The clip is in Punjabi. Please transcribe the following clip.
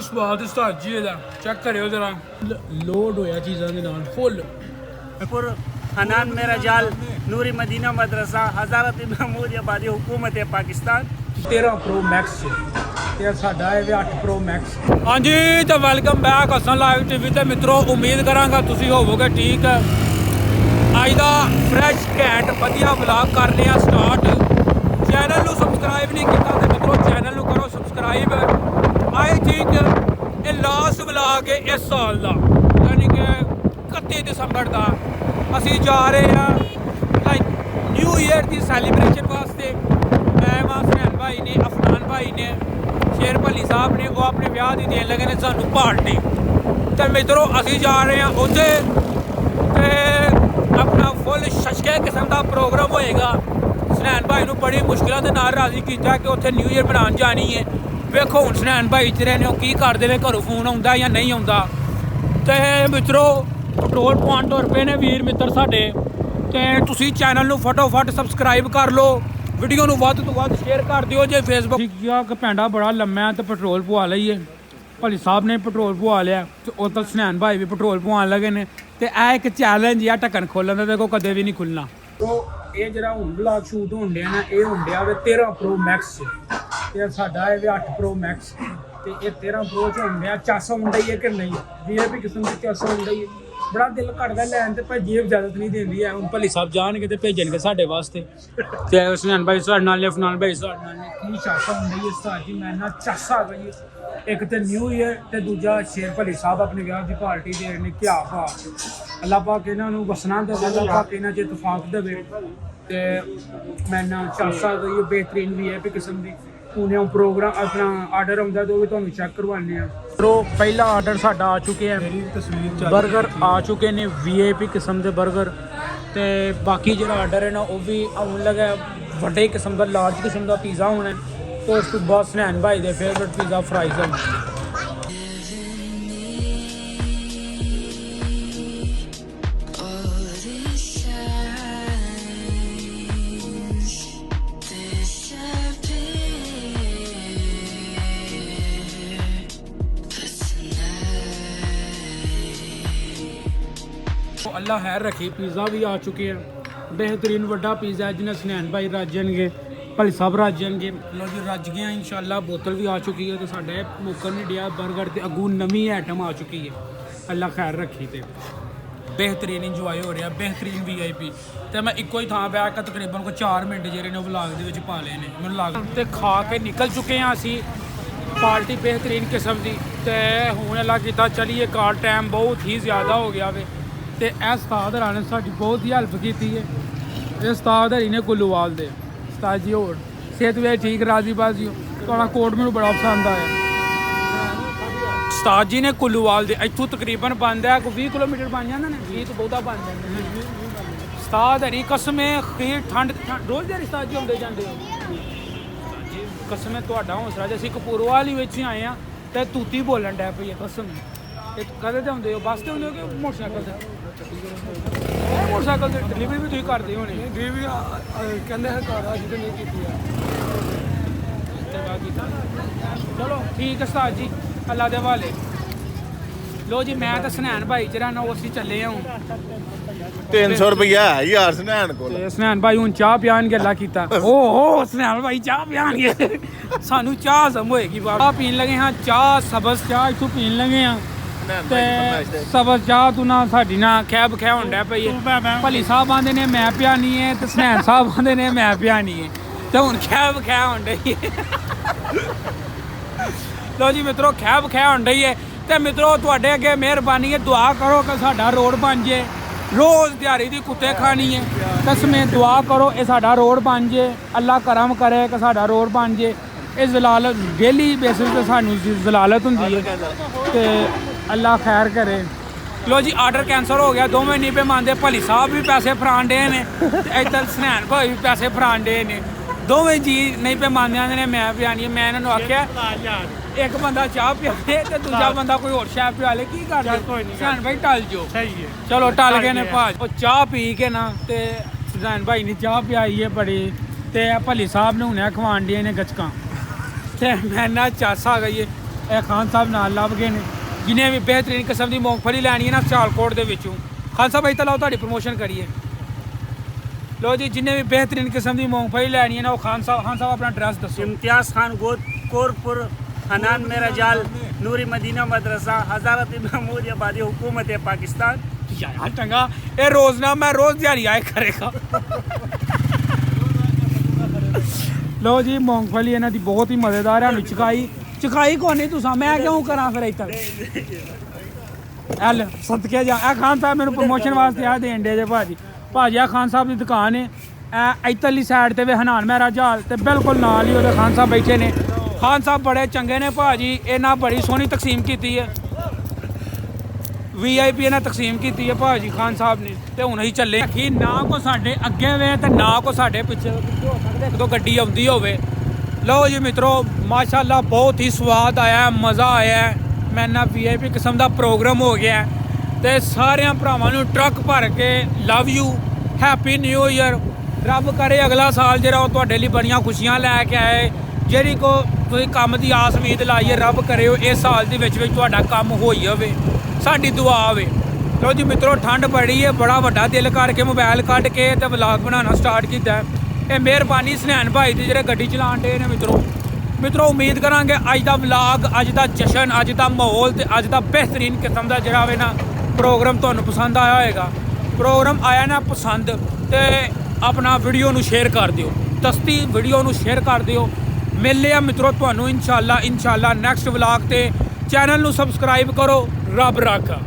ਸਵਾਦ ਉਸਤਾਦ ਜੀ ਦਾ ਚੈੱਕ ਕਰਿਓ ਜਰਾ ਲੋਡ ਹੋਇਆ ਚੀਜ਼ਾਂ ਦੇ ਨਾਲ ਫੁੱਲ हनान मेरा जाल नूरी मदीना मदरसा हज़ारत महमूद आबादी हुकूमत पाकिस्तान 13 Pro Max ਤੇ ਸਾਡਾ ਇਹ ਵੀ 8 Pro Max। ਹਾਂਜੀ ਤੇ welcome back Hasan live TV ਤੇ ਮਿੱਤਰੋ, ਉਮੀਦ ਕਰਾਂਗਾ ਤੁਸੀਂ ਹੋਵੋਗੇ ਠੀਕ। ਅੱਜ ਦਾ ਫਰੈਸ਼ ਘੈਂਟ ਵਧੀਆ ਵਲੌਗ ਕਰ ਲਿਆ ਸਟਾਰਟ। ਚੈਨਲ ਨੂੰ ਸਬਸਕ੍ਰਾਈਬ ਨਹੀਂ ਕੀਤਾ ਤੇ ਮਿੱਤਰੋ ਚੈਨਲ ਨੂੰ ਕਰੋ ਸਬਸਕ੍ਰਾਈਬ। ਆਈ ਥਿੰਕ ਇਹ ਲਾਸਟ ਵਲੌਗ ਹੈ ਇਸ ਸਾਲ ਦਾ, ਯਾਨੀ ਕਿ 31 ਦਸੰਬਰ ਦਾ। ਅਸੀਂ ਜਾ ਰਹੇ ਹਾਂ ਲਾਈਕ ਨਿਊ ਈਅਰ ਦੀ ਸੈਲੀਬ੍ਰੇਸ਼ਨ ਵਾਸਤੇ। ਮੈਂ ਸੁਨੈਨ ਭਾਈ ਨੇ, ਅਫਨਾਨ ਭਾਈ ਨੇ, ਸ਼ੇਰ ਭੱਲੀ ਸਾਹਿਬ ਨੇ, ਉਹ ਆਪਣੇ ਵਿਆਹ ਦੀ ਦੇਣ ਲੱਗੇ ਨੇ ਸਾਨੂੰ ਪਾਰਟੀ। ਤੇ ਮਿੱਤਰੋ ਅਸੀਂ ਜਾ ਰਹੇ ਹਾਂ ਉੱਥੇ ਤੇ ਆਪਣਾ ਫੁੱਲ ਸ਼ਸ਼ਕੇ ਕਿਸਮ ਦਾ ਪ੍ਰੋਗਰਾਮ ਹੋਏਗਾ। ਸੁਨੈਨ ਭਾਈ ਨੂੰ ਬੜੀ ਮੁਸ਼ਕਿਲਾਂ ਦੇ ਨਾਲ ਰਾਜ਼ੀ ਕੀਤਾ ਕਿ ਉੱਥੇ ਨਿਊ ਈਅਰ ਮਨਾਉਣ ਜਾਣੀ ਹੈ। ਵੇਖੋ ਹੁਣ ਸੁਨੈਨ ਭਾਈ ਜਿਹੜੇ ਨੇ ਉਹ ਕੀ ਕਰਦੇ ਨੇ, ਘਰੋਂ ਫੋਨ ਆਉਂਦਾ ਜਾਂ ਨਹੀਂ ਆਉਂਦਾ। ਤੇ ਮਿੱਤਰੋ ਪੈਟਰੋਲ ਪਵਾਉਣ ਤੋਂ ਰੁਪਏ ਨੇ ਵੀਰ ਮਿੱਤਰ ਸਾਡੇ। ਤੇ ਤੁਸੀਂ ਚੈਨਲ ਨੂੰ ਫਟੋਫਟ ਸਬਸਕ੍ਰਾਈਬ ਕਰ ਲਓ, ਵੀਡੀਓ ਨੂੰ ਵੱਧ ਤੋਂ ਵੱਧ ਸ਼ੇਅਰ ਕਰ ਦਿਓ। ਜੇ ਫੇਸਬੁੱਕ ਕਿ ਪੈਂਡਾ ਬੜਾ ਲੰਮਾ ਤੇ ਪੈਟਰੋਲ ਪਵਾ ਲਈਏ। ਭਲੀ ਸਾਹਿਬ ਨੇ ਪੈਟਰੋਲ ਪਵਾ ਲਿਆ ਤੇ ਉਹ ਤਾਂ ਸੁਨੈਨ ਭਾਈ ਵੀ ਪੈਟਰੋਲ ਪਵਾਉਣ ਲੱਗੇ ਨੇ। ਤੇ ਇਹ ਇੱਕ ਚੈਲੰਜ ਆ ਢੱਕਣ ਖੋਲਣ ਦਾ, ਦੇਖੋ ਕਦੇ ਵੀ ਨਹੀਂ ਖੁੱਲਣਾ। ਤੋ ਇਹ ਜਿਹੜਾ ਹੁਣ ਵਲੌਗ ਸ਼ੂਟ ਹੋਣ ਡਿਆ ਨਾ, ਇਹ ਹੋਣ ਡਿਆ ਵੇ 13 Pro Max ਤੇ ਸਾਡਾ ਇਹ ਵੀ 8 Pro Max ਤੇ ਇਹ 13 Pro ਚ ਹੋਣ ਡਿਆ। ਚੱਸ ਹੁੰਦਾ ਹੀ ਹੈ ਕਿ ਨਹੀਂ, VIP ਕਿਸਮ ਦੀ ਚੱਸ ਹੁੰਦਾ ਹੀ ਹੈ। ਬੜਾ ਦਿਲ ਘੜਦਾ ਲੈਣ ਤੇ, ਪਰ ਜੇਬ ਇਜਾਜ਼ਤ ਨਹੀਂ ਦਿੰਦੀ ਹੈ। ਹੁਣ ਭਲੀ ਸਾਹਿਬ ਜਾਣਗੇ ਤੇ ਭੇਜਣਗੇ ਸਾਡੇ ਵਾਸਤੇ। ਤੇ ਉਸਨੇ ਭਾਈ ਸਾਡੇ ਨਾਲ, ਅਫਨਾਨ ਭਾਈ ਸਾਡੇ ਨਾਲ ਕੀ ਚਾਸਾ ਹੁੰਦੀ ਹੈ ਉਸਤਾਦ ਜੀ। ਮੈਂ ਨਾ ਚਾਸਾ ਆ ਗਈ ਇੱਕ ਤੇ ਨਿਊ ਈਅਰ ਤੇ ਦੂਜਾ ਸ਼ੇਰ ਭਲੀ ਸਾਹਿਬ ਆਪਣੇ ਵਿਆਹ ਦੀ ਪਾਰਟੀ ਦੇ ਨੇ। ਕਿਆ ਬਾਤ, ਅੱਲਾਹ ਪਾਕ ਇਹਨਾਂ ਨੂੰ ਵਸਣਾ ਦੇਵੇ, ਅੱਲਾਹ ਪਾਕ ਇਹਨਾਂ 'ਚ ਇਤਫਾਕ ਦੇਵੇ। ਤੇ ਮੈਂ ਨਾ ਚਾਸਾ ਆ ਗਈ बेहतरीन VIP किस्म ਦੀ। ਉਹਨੇ ਪ੍ਰੋਗਰਾਮ ਆਪਣਾ ਆਰਡਰ ਆਉਂਦਾ ਤੇ ਉਹ ਵੀ ਤੁਹਾਨੂੰ ਚੈੱਕ ਕਰਵਾਉਂਦੇ ਆ। ਸੋ ਪਹਿਲਾ ਆਰਡਰ ਸਾਡਾ ਆ ਚੁੱਕਿਆ ਹੈ, ਬਰਗਰ ਆ ਚੁੱਕੇ ਨੇ VIP ਕਿਸਮ ਦੇ ਬਰਗਰ। ਤੇ ਬਾਕੀ ਜਿਹੜਾ ਆਰਡਰ ਹੈ ਨਾ ਉਹ ਵੀ ਆਉਣ ਲੱਗਾ, ਵੱਡੇ ਕਿਸਮ ਦਾ ਲਾਰਜ ਕਿਸਮ ਦਾ ਪੀਜ਼ਾ ਹੋਣਾ। ਤੇ ਉਸ ਤੋਂ ਬਾਅਦ ਸੁਨੈਨ ਭਾਈ ਦੇ ਫੇਵਰਟ ਪੀਜ਼ਾ ਫਰਾਈਜ਼ ਹਨ। ਅੱਲਾ ਖੈਰ ਰੱਖੀ, ਪੀਜ਼ਾ ਵੀ ਆ ਚੁੱਕੇ ਆ। ਬਿਹਤਰੀਨ ਵੱਡਾ ਪੀਜ਼ਾ ਜਿਹਨੇ ਸੁਨੈਨ ਭਾਈ ਰਾਜਣਗੇ, ਭਲੀ ਸਾਹਿਬ ਰਾਜਣਗੇ। ਲੋ ਜੀ ਰੱਜ ਗਏ ਇਨਸ਼ਾਅੱਲਾ। ਬੋਤਲ ਵੀ ਆ ਚੁੱਕੀ ਹੈ ਤੇ ਸਾਡੇ ਮੁੱਕਰ ਨਹੀਂ ਡਿਆ ਬਰਗਰ ਤੇ ਅੱਗੂ ਨਵੀਂ ਆਈਟਮ ਆ ਚੁੱਕੀ ਹੈ। ਅੱਲਾ ਖੈਰ ਰੱਖੀ ਤੇ ਬਿਹਤਰੀਨ ਇੰਜੋਏ ਹੋ ਰਿਹਾ, ਬਿਹਤਰੀਨ VIP। ਤੇ ਮੈਂ ਇੱਕੋ ਹੀ ਥਾਂ ਬੈਠ ਕੇ ਤਕਰੀਬਨ ਕੋਈ 4 ਮਿੰਟ ਜਿਹੜੇ ਨੇ ਉਹ ਵਲੌਗ ਦੇ ਵਿੱਚ ਪਾ ਲਏ ਨੇ ਮੈਨੂੰ ਲੱਗ। ਤੇ ਖਾ ਕੇ ਨਿਕਲ ਚੁੱਕੇ ਹਾਂ ਅਸੀਂ, ਪਾਰਟੀ ਬਿਹਤਰੀਨ ਕਿਸਮ ਦੀ। ਤੇ ਹੁਣ ਅੱਲਾ ਕੀਤਾ ਚਲੀਏ ਕਾਰ, ਟਾਈਮ ਬਹੁਤ ਹੀ ਜ਼ਿਆਦਾ ਹੋ ਗਿਆ ਵੇ। ਤੇ ਇਹ ਉਸਤਾਦ ਹਰਾਂ ਨੇ ਸਾਡੀ ਬਹੁਤ ਹੀ ਹੈਲਪ ਕੀਤੀ ਹੈ। ਇਹ ਉਸਤਾਦ ਹਰੀ ਨੇ ਕੁੱਲੂਵਾਲ ਦੇ ਉਸਤਾਦ ਜੀ। ਹੋਰ ਸਿਹਤ ਵੀ ਠੀਕ, ਰਾਜ਼ੀ ਬਾਜ਼ੀ ਹੋ? ਤੁਹਾਡਾ ਕੋਟ ਮੈਨੂੰ ਬੜਾ ਪਸੰਦ ਆਇਆ। ਉਸਤਾਦ ਜੀ ਨੇ ਕੁੱਲੂਵਾਲ ਦੇ ਇੱਥੋਂ ਤਕਰੀਬਨ ਬਣਦਾ ਹੈ ਕੋਈ 20 ਕਿਲੋਮੀਟਰ ਬਣ ਜਾਂਦਾ ਨਾ, 20 ਤੋਂ ਬਹੁਤਾ ਬਣ ਜਾਂਦਾ। ਉਸਤਾਦ ਹਰੀ ਕਸਮੇ ਖੀਰ ਠੰਡ ਰੋਜ਼ ਦੇ ਉਸਤਾਦ ਜੀ ਹੁੰਦੇ ਜਾਂਦੇ ਹੋ ਕਸਮੇ। ਤੁਹਾਡਾ ਹੌਸਲਾ ਜੇ ਅਸੀਂ ਕਪੂਰਵਾਲ ਹੀ ਵਿੱਚ ਹੀ ਆਏ ਹਾਂ ਤੇ ਤੂਤੀ ਬੋਲਣ ਡੈ ਪਈ ਹੈ ਕਸਮ। ਇਹ ਕਦੇ ਤੇ ਹੁੰਦੇ ਹੋ, ਬੱਸ ਤੇ ਹੁੰਦੇ ਹੋ ਕਿ ਮੋਟਰਸਾਈਕਲ ਤੇ? ਮੋਟਰਸਾਈਕਲ ਤੇ ਡਿਲੀਵਰੀ ਵੀ ਤੁਸੀਂ ਕਰਦੇ ਹੋਣੇ? ਡਿਲੀਵਰੀ ਕਹਿੰਦੇ ਹੈ ਘਰ ਆ, ਜਿਹਦੇ ਨਹੀਂ ਕੀਤੀ ਆ। ਚਲੋ ਠੀਕ ਹੈ ਉਸਤਾਦ ਜੀ, ਅੱਲਾ ਦੇ ਹਵਾਲੇ। ਲੋ ਜੀ ਮੈਂ ਤਾਂ ਸੁਨੈਨ ਭਾਈ ਜਿਹੜਾ ਨਾ ਅਸੀਂ ਚੱਲੇ ਹਾਂ। 300 ਰੁਪਇਆ ਹੈ ਯਾਰ ਸੁਨੈਨ ਕੋਲ। ਤੇ ਸੁਨੈਨ ਭਾਈ ਹੁਣ ਚਾਹ ਪਿਆਣਗੇ, ਅੱਲਾ ਕੀਤਾ। ਓਹ ਸੁਨੈਨ ਭਾਈ ਚਾਹ ਪਿਆਣਗੇ, ਸਾਨੂੰ ਚਾਹ ਹਜ਼ਮ ਹੋਏਗੀ। ਚਾਹ ਪੀਣ ਲੱਗੇ ਹਾਂ, ਚਾਹ ਸਬਜ਼ ਚਾਹ ਇੱਥੋਂ ਪੀਣ ਲੱਗੇ ਹਾਂ। ਤੇ ਸਬਜ਼ ਚਾਹ ਤੂੰ ਨਾ ਸਾਡੀ ਨਾ ਖੈ ਬਖੈ ਹੋਣ ਡਿਆ ਪਈ ਹੈ। ਭਲੀ ਸਾਹਿਬ ਆਂਦੇ ਨੇ ਮੈਂ ਪਿਆਣੀ ਹੈ ਤੇ ਸੁਨੈਨ ਸਾਹਿਬ ਆਂਦੇ ਨੇ ਮੈਂ ਪਿਆਣੀ ਹੈ। ਤੇ ਹੁਣ ਖੈ ਬਖੈ ਹੋਣ ਡਈ ਹੈ। ਲੋ ਜੀ ਮਿੱਤਰੋ ਖੈ ਬਖੈ ਹੋਣ ਡਈ ਹੈ। ਤੇ ਮਿੱਤਰੋ ਤੁਹਾਡੇ ਅੱਗੇ ਮਿਹਰਬਾਨੀ ਹੈ, ਦੁਆ ਕਰੋ ਕਿ ਸਾਡਾ ਰੋਡ ਬਣ ਜੇ। ਰੋਜ਼ ਦਿਹਾੜੀ ਦੀ ਕੁੱਤੇ ਖਾਣੀ ਹੈ, ਕਸਮੇ ਦੁਆ ਕਰੋ ਇਹ ਸਾਡਾ ਰੋਡ ਬਣ ਜੇ। ਅੱਲਾ ਕਰਮ ਕਰੇ ਕਿ ਸਾਡਾ ਰੋਡ ਬਣ ਜੇ। ਇਹ ਜ਼ਲਾਲਤ ਡੇਲੀ ਬੇਸਿਸ ਤੇ ਸਾਨੂੰ ਜ਼ਲਾਲਤ ਹੁੰਦੀ ਹੈ ਤੇ ਅੱਲਾ ਖੈਰ ਕਰੇ। ਲੋ ਜੀ ਆਰਡਰ ਕੈਂਸਲ ਹੋ ਗਿਆ, ਦੋਵੇਂ ਨਹੀਂ ਪੇ ਮੰਨਦੇ। ਭਲੀ ਸਾਹਿਬ ਵੀ ਪੈਸੇ ਫਰਾਣ ਡੇ ਨੇ ਤੇ ਇੱਧਰ ਸੁਨੈਨ ਭਾਈ ਵੀ ਪੈਸੇ ਫਰਾਣ ਡੇ ਨੇ। ਦੋਵੇਂ ਜੀ ਨਹੀਂ ਪੇ ਮੰਨਦੇ ਨੇ ਮੈਂ ਪਿਆਣੀ ਹੈ। ਮੈਂ ਇਹਨਾਂ ਨੂੰ ਆਖਿਆ ਇੱਕ ਬੰਦਾ ਚਾਹ ਪਿਆਲੇ ਤੇ ਦੂਜਾ ਬੰਦਾ ਕੋਈ ਹੋਰ ਸ਼ਾਇ ਪਿਆਲੇ। ਕੀ ਕਰਦੇ ਸੁਨੈਨ ਭਾਈ ਟਲ ਜੋ। ਚਲੋ ਟਲ ਗਏ ਨੇ ਭਾਜ। ਉਹ ਚਾਹ ਪੀ ਕੇ ਨਾ ਤੇ ਸੁਨੈਨ ਭਾਈ ਨੇ ਚਾਹ ਪਿਆਈ ਹੈ ਬੜੀ। ਤੇ ਭਲੀ ਸਾਹਿਬ ਨੇ ਹੁਣੇ ਖਵਾਣ ਡੀਆਂ ਨੇ ਗੱਚਕਾਂ। ਤੇ ਮੈਂ ਨਾ ਚਾਸਾ ਗਈ ਇਹ ਖਾਨ ਸਾਹਿਬ ਨਾਲ ਲੱਭ ਗਏ ਨੇ ਜਿਨੇ ਵੀ ਬਿਹਤਰੀਨ ਕਿਸਮ ਦੀ ਮੂੰਗਫਲੀ ਲੈਣੀ ਹੈ ਨਾ ਸਿਆਲਕੋਟ ਦੇ ਵਿੱਚੋਂ। ਖਾਨ ਸਾਹਿਬ ਇੱਥੇ ਲਾਓ ਤੁਹਾਡੀ ਪ੍ਰਮੋਸ਼ਨ ਕਰੀਏ। ਲੋ ਜੀ ਜਿਨੇ ਵੀ ਬਿਹਤਰੀਨ ਕਿਸਮ ਦੀ ਮੂੰਗਫਲੀ ਲੈਣੀ ਹੈ ਨਾ ਉਹ ਖਾਨ ਸਾਹਿਬ ਆਪਣਾ ਐਡਰੈਸ ਦੱਸੋ। इम्तियाज़ खान कोरपुर हनान मेरा जाल नूरी मदीना मदरसा हज़ारत महमूद आबादी हुकूमत पाकिस्तान। यार चंगा ये रोज ना मैं रोज दिहाड़ी आए करेगा। लो जी मूंगफली इन्हां दी बहुत ही मज़ेदार है। चकाई को नहीं तुसा मैं क्यों करा फिर इतना एल सदके जा। ए खान साहब मैंने प्रमोशन वास्ते आ देन दे जे भाजी आ खान साहब की दुकान है ए इधरली साइड ते वे हनान मेरा जाल ते बिल्कुल नाल ही ओहदे खान साहब बैठे ने। खान साहब बड़े चंगे ने भाजी इन्हां बड़ी सोहनी तकसीम की है VIP इन्हें तकसीम की है भाजी खान साहब ने। तो हुण असीं चले कि ना को साडे अगे वे तो ना को साडे पिछे हो सकदे एक दो गड्डी आउंदी होवे। लो जी मित्रों माशाल्लाह बहुत ही स्वाद आया मज़ा आया मैं ना VIP किस्म का प्रोग्राम हो गया तो सारे भरावां नूं ट्रक भर के love you happy new year. रब करे अगला साल जिहड़ा ओह तुहाडे लई बड़ियां खुशियां लैके आए जिहड़ी को तुसीं काम दी आस उम्मीद लाई है रब करे इस साल दे विच तुहाडा काम होई होवे साडी दुआ आवे। लो जी मित्रों ठंड बड़ी है बड़ा वड्डा दिल करके मोबाइल कढ के ते व्लॉग बनाना स्टार्ट कीता है। ये मेहरबानी स्नैन भाई दी जिहड़े गड्डी चलाण दे ने मित्रों उम्मीद करांगे अज दा व्लॉग अज दा जशन अज दा माहौल ते अज दा बेहतरीन किस्म दा जिहड़ा वे ना प्रोग्राम तुहानूं पसंद आया होएगा। प्रोग्राम आया ना पसंद ते अपना वीडियो नूं शेयर कर दिओ दस्ती वीडियो नूं शेयर कर दिओ। मिलने आ मित्रों तुहानूं इंशाअल्लाह नैक्सट व्लॉग ते चैनल नूं सबसक्राइब करो। रब राखा।